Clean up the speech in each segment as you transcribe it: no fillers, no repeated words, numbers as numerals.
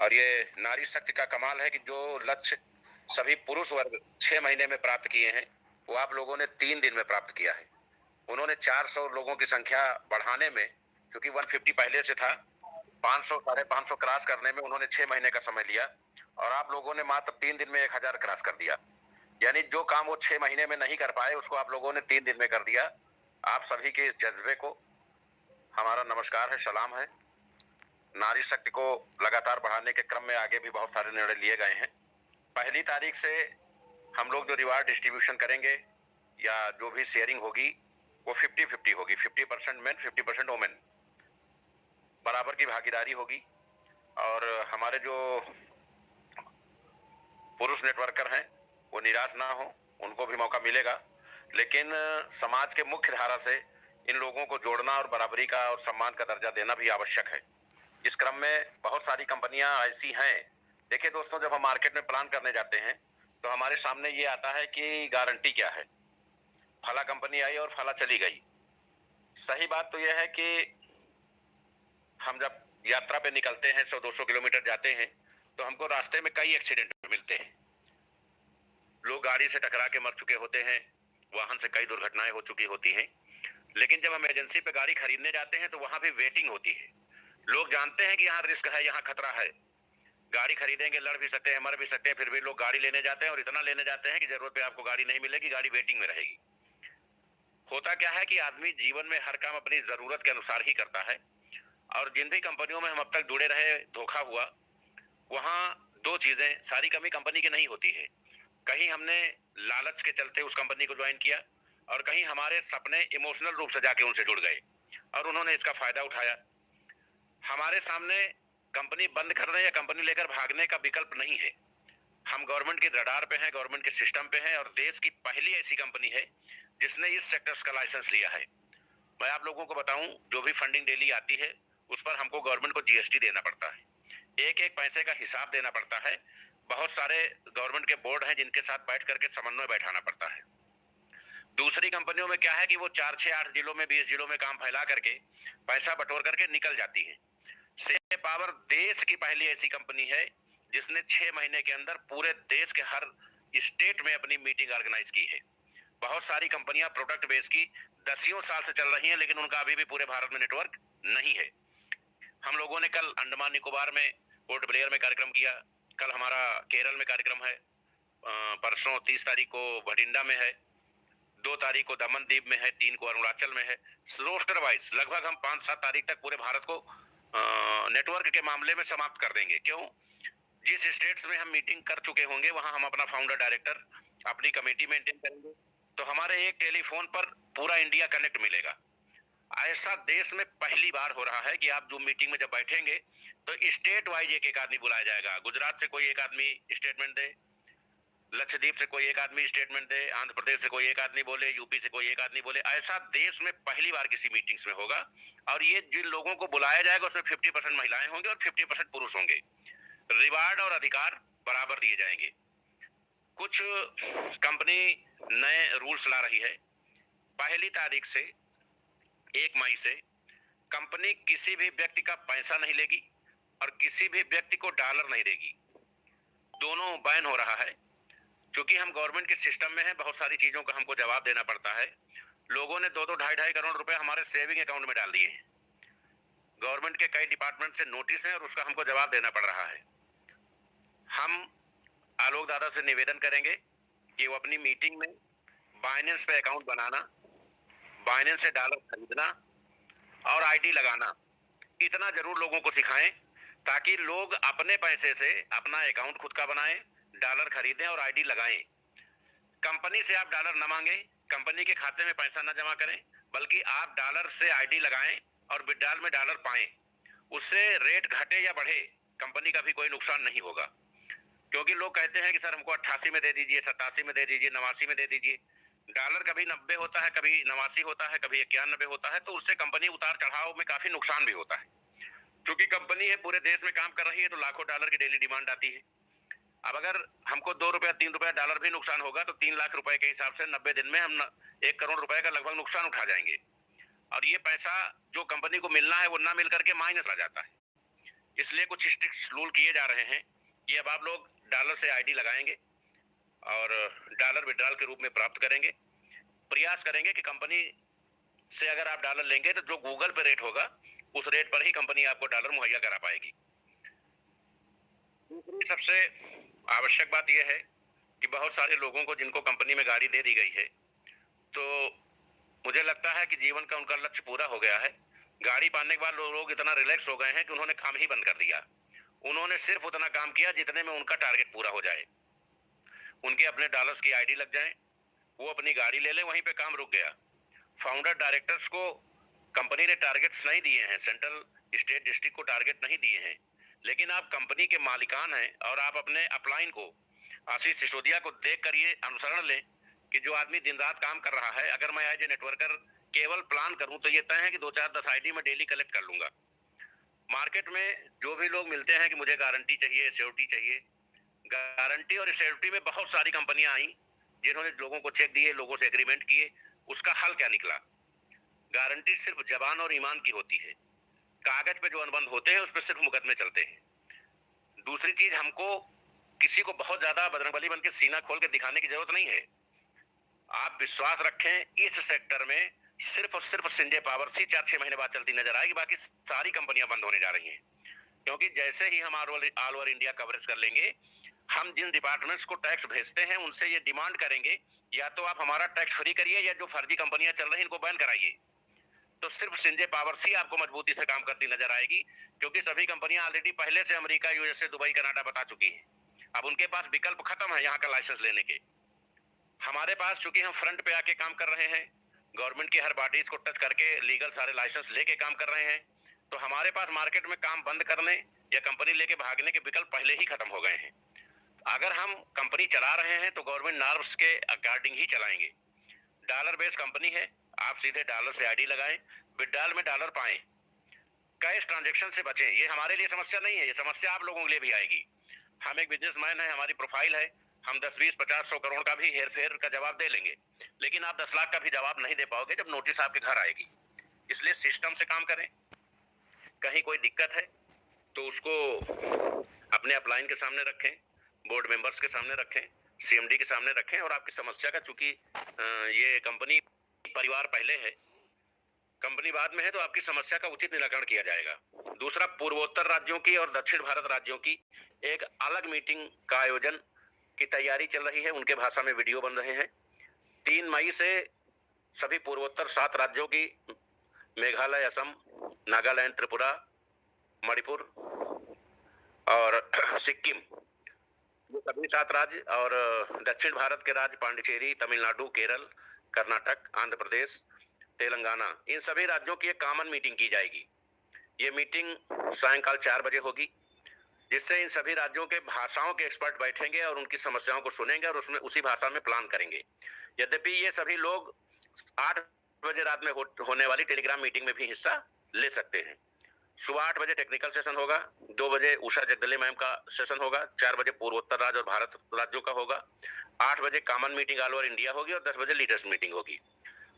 और ये नारी शक्ति का कमाल है कि जो लक्ष्य सभी पुरुष वर्ग 6 महीने में प्राप्त किए हैं वो आप लोगों ने 3 दिन में प्राप्त किया है। उन्होंने 400 लोगों की संख्या बढ़ाने में, क्योंकि 150 पहले से था, 500 550 क्रॉस करने में उन्होंने 6 महीने का समय लिया और आप लोगों ने मात्र 3 दिन में 1000 क्रॉस कर दिया। यानी जो काम वो 6 महीने में नहीं कर पाए उसको आप लोगों ने 3 दिन में कर दिया। आप सभी के इस जज्बे को हमारा नमस्कार है, सलाम है। नारी शक्ति को लगातार बढ़ाने के क्रम में आगे भी बहुत सारे निर्णय लिए गए हैं। 1 तारीख से हम लोग जो रिवार्ड डिस्ट्रीब्यूशन करेंगे या जो भी शेयरिंग होगी वो 50-50 होगी। 50% मेन, 50% वुमेन, बराबर की भागीदारी होगी। और हमारे जो पुरुष नेटवर्कर हैं वो निराश ना हो, उनको भी मौका मिलेगा, लेकिन समाज के मुख्य धारा से इन लोगों को जोड़ना और बराबरी का और सम्मान का दर्जा देना भी आवश्यक है। इस क्रम में बहुत सारी कंपनियां ऐसी हैं। देखिए दोस्तों, जब हम मार्केट में प्लान करने जाते हैं तो हमारे सामने ये आता है कि गारंटी क्या है। फला कंपनी आई और फला चली गई। सही बात तो यह है कि हम जब यात्रा पे निकलते हैं, 100-200 किलोमीटर जाते हैं, तो हमको रास्ते में कई एक्सीडेंट मिलते हैं। लोग गाड़ी से टकरा के मर चुके होते हैं, वाहन से कई दुर्घटनाएं हो चुकी होती हैं। लेकिन जब हम एजेंसी पे गाड़ी खरीदने जाते हैं तो वहां भी वेटिंग होती है। लोग जानते हैं कि यहाँ रिस्क है, यहाँ खतरा है, गाड़ी खरीदेंगे, लड़ भी सकते हैं, मर भी सकते हैं, फिर भी लोग गाड़ी लेने जाते हैं और इतना लेने जाते हैं कि जरूरत पे आपको गाड़ी नहीं मिलेगी, गाड़ी वेटिंग में रहेगी। होता क्या है कि आदमी जीवन में हर काम अपनी जरूरत के अनुसार ही करता है। और जिन भी कंपनियों में हम अब तक जुड़े रहे, धोखा हुआ, वहां दो चीजें, सारी कमी कंपनी की नहीं होती है। कहीं हमने लालच के चलते उस कंपनी को ज्वाइन किया और कहीं हमारे सपने इमोशनल रूप से जाके उनसे जुड़ गए और उन्होंने इसका फायदा उठाया। हमारे सामने कंपनी बंद करने या कंपनी लेकर भागने का विकल्प नहीं है। हम गवर्नमेंट के रडार पे हैं, गवर्नमेंट के सिस्टम पे हैं और देश की पहली ऐसी कंपनी है जिसने इस सेक्टर्स का लाइसेंस लिया है। मैं आप लोगों को बताऊं, जो भी फंडिंग डेली आती है उस पर हमको गवर्नमेंट को जीएसटी देना पड़ता है, एक एक पैसे का हिसाब देना पड़ता है। बहुत सारे गवर्नमेंट के बोर्ड हैं जिनके साथ बैठ करके समन्वय बैठाना पड़ता है। दूसरी कंपनियों में क्या है कि वो 4-6-8 जिलों में, 20 जिलों में काम फैला करके पैसा बटोर करके निकल जाती है। से पावर देश की पहली ऐसी कंपनी है जिसने 6 महीने के अंदर पूरे देश के हर स्टेट में अपनी मीटिंग ऑर्गेनाइज की है। बहुत सारी कंपनियां प्रोडक्ट बेस की दसियों साल से चल रही हैं, लेकिन उनका अभी भी पूरे भारत में नेटवर्क नहीं है। हम लोगों ने कल अंडमान निकोबार में, पोर्ट ब्लेयर में कार्यक्रम किया, कल हमारा केरल में कार्यक्रम है, परसों 30 तारीख को भटिंडा में है, 2 तारीख को दमन द्वीप में है, 3 को अरुणाचल में है। रोस्टर वाइज लगभग हम 5-7 तारीख तक पूरे भारत को नेटवर्क के मामले में समाप्त कर देंगे। क्यों? जिस स्टेट्स में हम मीटिंग कर चुके होंगे वहां हम अपना फाउंडर डायरेक्टर, अपनी कमेटी मेंटेन करेंगे, तो हमारे एक टेलीफोन पर पूरा इंडिया कनेक्ट मिलेगा। ऐसा देश में पहली बार हो रहा है कि आप जूम मीटिंग में जब बैठेंगे तो स्टेट वाइज एक एक आदमी बुलाया जाएगा। गुजरात से कोई एक आदमी स्टेटमेंट दे, लक्षद्वीप से कोई एक आदमी स्टेटमेंट दे, आंध्र प्रदेश से कोई एक आदमी बोले, यूपी से कोई एक आदमी बोले। ऐसा देश में पहली बार किसी मीटिंग्स में होगा। और ये जिन लोगों को बुलाया जाएगा उसमें 50% महिलाएं होंगे और 50% पुरुष होंगे। रिवार्ड और अधिकार बराबर दिए जाएंगे। कुछ कंपनी नए रूल्स ला रही है। 1 तारीख से 1 मई से कंपनी किसी भी व्यक्ति का पैसा नहीं लेगी और किसी भी व्यक्ति को डॉलर नहीं देगी। दोनों बैन हो रहा है। क्योंकि हम गवर्नमेंट के सिस्टम में हैं, बहुत सारी चीजों का हमको जवाब देना पड़ता है। लोगों ने 2-2, 2.5 करोड़ रुपए हमारे सेविंग अकाउंट में डाल दिए हैं। गवर्नमेंट के कई डिपार्टमेंट से नोटिस है और उसका हमको जवाब देना पड़ रहा है। हम आलोक दादा से निवेदन करेंगे कि वो अपनी मीटिंग में बाइनेंस पे अकाउंट बनाना, बाइनेंस से डॉलर खरीदना और आईडी लगाना, इतना जरूर लोगों को सिखाएं ताकि लोग अपने पैसे से अपना अकाउंट खुद का बनाएं, डॉलर खरीदें और आईडी लगाएं। कंपनी से आप डॉलर न मांगे, कंपनी के खाते में पैसा न जमा करें, बल्कि आप डॉलर से आईडी लगाएं और विड्रॉल में डॉलर पाएं। उससे रेट घटे या बढ़े, कंपनी का भी कोई नुकसान नहीं होगा। क्योंकि लोग कहते हैं कि सर हमको 88 में दे दीजिए, 87 में दे दीजिए, 89 में दे दीजिए। डॉलर कभी 90 होता है, कभी 89 होता है, कभी 91 होता है, तो उससे कंपनी उतार चढ़ाव में काफी नुकसान भी होता है। क्योंकि कंपनी है, पूरे देश में काम कर रही है, तो लाखों डॉलर की डेली डिमांड आती है। अब अगर हमको 2 रुपया 3 रुपया डॉलर भी नुकसान होगा तो 3 लाख रुपए के हिसाब से 90 दिन में हम 1 करोड़ रुपए का लगभग नुकसान उठा जाएंगे। और ये पैसा जो कंपनी को मिलना है वो ना मिल करके माइनस आ जाता है। इसलिए कुछ स्ट्रिक्ट रूल किए जा रहे हैं कि अब आप लोग डॉलर से आईडी लगाएंगे और डॉलर विड्रॉल के रूप में प्राप्त करेंगे। प्रयास करेंगे कि कंपनी से अगर आप डॉलर लेंगे तो जो गूगल पे रेट होगा उस रेट पर ही कंपनी आपको डॉलर मुहैया करा पाएगी। दूसरी सबसे आवश्यक बात यह है कि बहुत सारे लोगों को जिनको कंपनी में गाड़ी दे दी गई है, तो मुझे लगता है कि जीवन का उनका लक्ष्य पूरा हो गया है। गाड़ी पाने के बाद लोग इतना रिलैक्स हो गए हैं कि उन्होंने काम ही बंद कर दिया। उन्होंने सिर्फ उतना काम किया जितने में उनका टारगेट पूरा हो जाए, उनके अपने डॉलर्स की आईडी लग जाए, वो अपनी गाड़ी ले ले, वहीं पे काम रुक गया। फाउंडर डायरेक्टर्स को कंपनी ने टारगेट्स नहीं दिए हैं, सेंट्रल स्टेट डिस्ट्रिक्ट को टारगेट नहीं दिए हैं, लेकिन आप कंपनी के मालिकान हैं और आप अपने अपलाइन को, आशीष सिसोदिया को देख कर ये अनुसरण लें कि जो आदमी दिन रात काम कर रहा है, अगर मैं एज ए नेटवर्कर केवल प्लान करूं तो ये तय है कि 2-4-10 आईडी में डेली कलेक्ट कर लूंगा। मार्केट में जो भी लोग मिलते हैं कि मुझे गारंटी चाहिए, सिक्योरिटी चाहिए, गारंटी और सिक्योरिटी में बहुत सारी कंपनियां आई जिन्होंने लोगों को चेक दिए, लोगों से एग्रीमेंट किए। उसका हल क्या निकला? गारंटी सिर्फ जबान और ईमान की होती है, कागज पे जो अनुबंध होते हैं उस पर सिर्फ मुकदमे चलते हैं। दूसरी चीज, हमको किसी को बहुत ज्यादा बजरंगबली बन के सीना खोल के दिखाने की जरूरत नहीं है। आप विश्वास रखें, इस सेक्टर में सिर्फ और सिर्फ संजय पावर ही 4-6 महीने बाद चलती नजर आएगी, बाकी सारी कंपनियां बंद होने जा रही हैं। क्योंकि जैसे ही हम ऑल ओवर इंडिया कवरेज कर लेंगे, हम जिन डिपार्टमेंट्स को टैक्स भेजते हैं उनसे ये डिमांड करेंगे, या तो आप हमारा टैक्स फ्री करिए या जो फर्जी कंपनियां चल रही हैं इनको बैन कराइए। तो सिर्फ संजय पावर ही आपको मजबूती से काम करती नजर आएगी, क्योंकि सभी कंपनियां ऑलरेडी पहले से अमेरिका, यूएसए, दुबई, कनाडा बता चुकी हैं। अब उनके पास विकल्प खत्म है यहाँ का लाइसेंस लेने के। हमारे पास चूंकि हम फ्रंट पे आके काम कर रहे हैं, गवर्नमेंट की हर बॉडीज को टच करके लीगल सारे लाइसेंस लेके काम कर रहे हैं, तो हमारे पास मार्केट में काम बंद करने या कंपनी लेके भागने के विकल्प पहले ही खत्म हो गए हैं। अगर हम कंपनी चला रहे हैं तो गवर्नमेंट नॉर्म्स के अकॉर्डिंग ही चलाएंगे। डॉलर बेस्ड कंपनी है, आप सीधे डॉलर से आईडी लगाएं, विड्रॉल में डॉलर पाएं, कैश ट्रांजेक्शन से बचें। ये हमारे लिए समस्या नहीं है, ये समस्या आप लोगों के लिए भी आएगी। हम एक बिजनेसमैन है, हमारी प्रोफाइल है, हम 10, 20, 50, 100 करोड़ का भी हेर फेर का जवाब दे लेंगे, लेकिन आप 10 लाख का भी जवाब नहीं दे पाओगे जब नोटिस आपके घर आएगी। इसलिए सिस्टम से काम करें। कहीं कोई दिक्कत है तो उसको अपने अपलाइन के सामने रखें, बोर्ड मेंबर्स के सामने रखें, सीएमडी के सामने रखें, और आपकी समस्या का, चूंकि ये कंपनी परिवार पहले है, कंपनी बाद में है, तो आपकी समस्या का उचित निराकरण किया जाएगा। दूसरा, पूर्वोत्तर राज्यों की और दक्षिण भारत राज्यों की एक अलग मीटिंग का आयोजन की तैयारी चल रही है, उनके भाषा में वीडियो बन रहे हैं। 3 मई से सभी पूर्वोत्तर 7 राज्यों की, मेघालय, असम, नागालैंड, त्रिपुरा, मणिपुर और सिक्किम, ये सभी 7 राज्य, और दक्षिण भारत के राज्य पांडिचेरी, तमिलनाडु, केरल, कर्नाटक, आंध्र प्रदेश, तेलंगाना, इन सभी राज्यों की एक कॉमन मीटिंग की जाएगी। ये मीटिंग सायंकाल 4 बजे होगी, जिससे इन सभी राज्यों के भाषाओं के एक्सपर्ट बैठेंगे और उनकी समस्याओं को सुनेंगे और उसमें उसी भाषा में प्लान करेंगे। यद्यपि ये सभी लोग 8 बजे रात में होने वाली टेलीग्राम मीटिंग में भी हिस्सा ले सकते हैं। सुबह 8 बजे टेक्निकल सेशन होगा, 2 बजे उषा जगदले मैम का सेशन होगा, 4 बजे पूर्वोत्तर राज्य और भारत राज्यों का होगा, 8 बजे common meeting all over India होगी और 10 बजे लीडर्स मीटिंग होगी।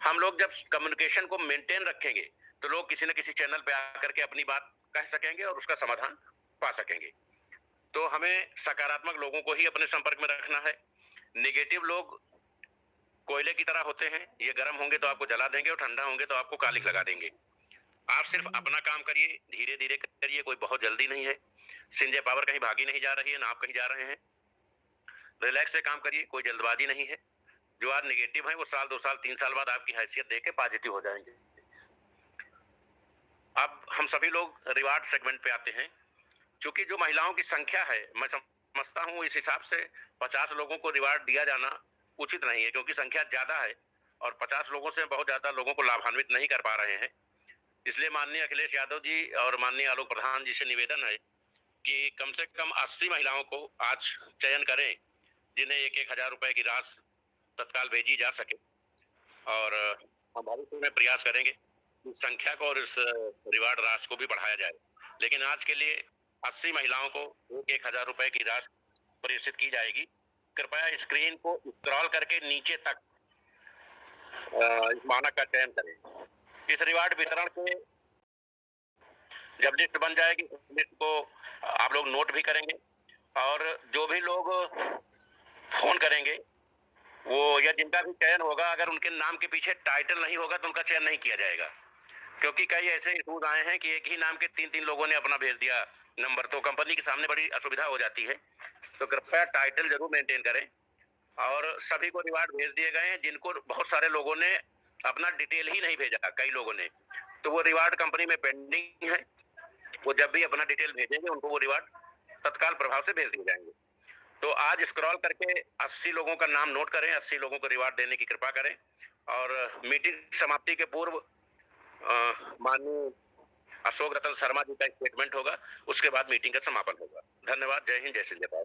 हम लोग जब कम्युनिकेशन को मेंटेन रखेंगे तो लोग किसी न किसी चैनल पे आकर के अपनी बात कह सकेंगे और उसका समाधान पा सकेंगे। तो हमें सकारात्मक लोगों को ही अपने संपर्क में रखना है। नेगेटिव लोग कोयले की तरह होते हैं, ये गर्म होंगे तो आपको जला देंगे और ठंडा होंगे तो आपको कालिख लगा देंगे। आप सिर्फ अपना काम करिए, धीरे धीरे करिए, कोई बहुत जल्दी नहीं है। संजय पावर कहीं भागी नहीं जा रही है, ना आप कहीं जा रहे हैं। रिलैक्स से काम करिए, कोई जल्दबाजी नहीं है। जो आज नेगेटिव है वो साल, 2 साल, 3 साल बाद आपकी हैसियत देख के पॉजिटिव हो जाएंगे। अब हम सभी लोग रिवार्ड सेगमेंट पे आते हैं। क्योंकि जो महिलाओं की संख्या है, मैं समझता हूँ इस हिसाब से 50 लोगों को रिवार्ड दिया जाना उचित नहीं है, क्योंकि संख्या ज्यादा है और 50 लोगों से बहुत ज्यादा लोगों को लाभान्वित नहीं कर पा रहे हैं। इसलिए माननीय अखिलेश यादव जी और माननीय आलोक प्रधान जी से निवेदन है कि कम से कम 80 महिलाओं को आज चयन करें, जिन्हें 1-1 हजार रुपए की राशि तत्काल भेजी जा सके, और हम भविष्य में प्रयास करेंगे इस संख्या को और इस रिवार्ड राशि को भी बढ़ाया जाए। लेकिन आज के लिए 80 महिलाओं को 1-1 हजार रुपए की राशि प्रेषित की जाएगी। कृपया स्क्रीन को स्क्रॉल करके नीचे तक इस मानक का चयन करें। इस रिवार्ड वितरण के जब लिस्ट बन जाएगी उस लिस्ट को आप लोग नोट भी करेंगे और जो भी लोग फोन करेंगे वो या जिनका भी चयन होगा अगर उनके नाम के पीछे टाइटल नहीं होगा तो उनका चयन नहीं किया जाएगा, क्योंकि कई ऐसे इशूज आए हैं कि एक ही नाम के तीन तीन लोगों ने अपना भेज दिया नंबर, तो कंपनी के सामने बड़ी असुविधा हो जाती है। तो कृपया टाइटल जरूर मेंटेन करें। और सभी को रिवार्ड भेज दिए गए हैं, जिनको बहुत सारे लोगों ने अपना डिटेल ही नहीं भेजा, कई लोगों ने, तो वो रिवार्ड कंपनी में पेंडिंग है। वो जब भी अपना डिटेल भेजेंगे उनको वो रिवार्ड तत्काल प्रभाव से भेज दिए जाएंगे। तो आज स्क्रॉल करके 80 लोगों का नाम नोट करें, 80 लोगों को रिवार्ड देने की कृपा करें। और मीटिंग समाप्ति के पूर्व माननीय अशोक रतन शर्मा जी का स्टेटमेंट होगा, उसके बाद मीटिंग का समापन होगा। धन्यवाद। जय हिंद, जय श्री जय।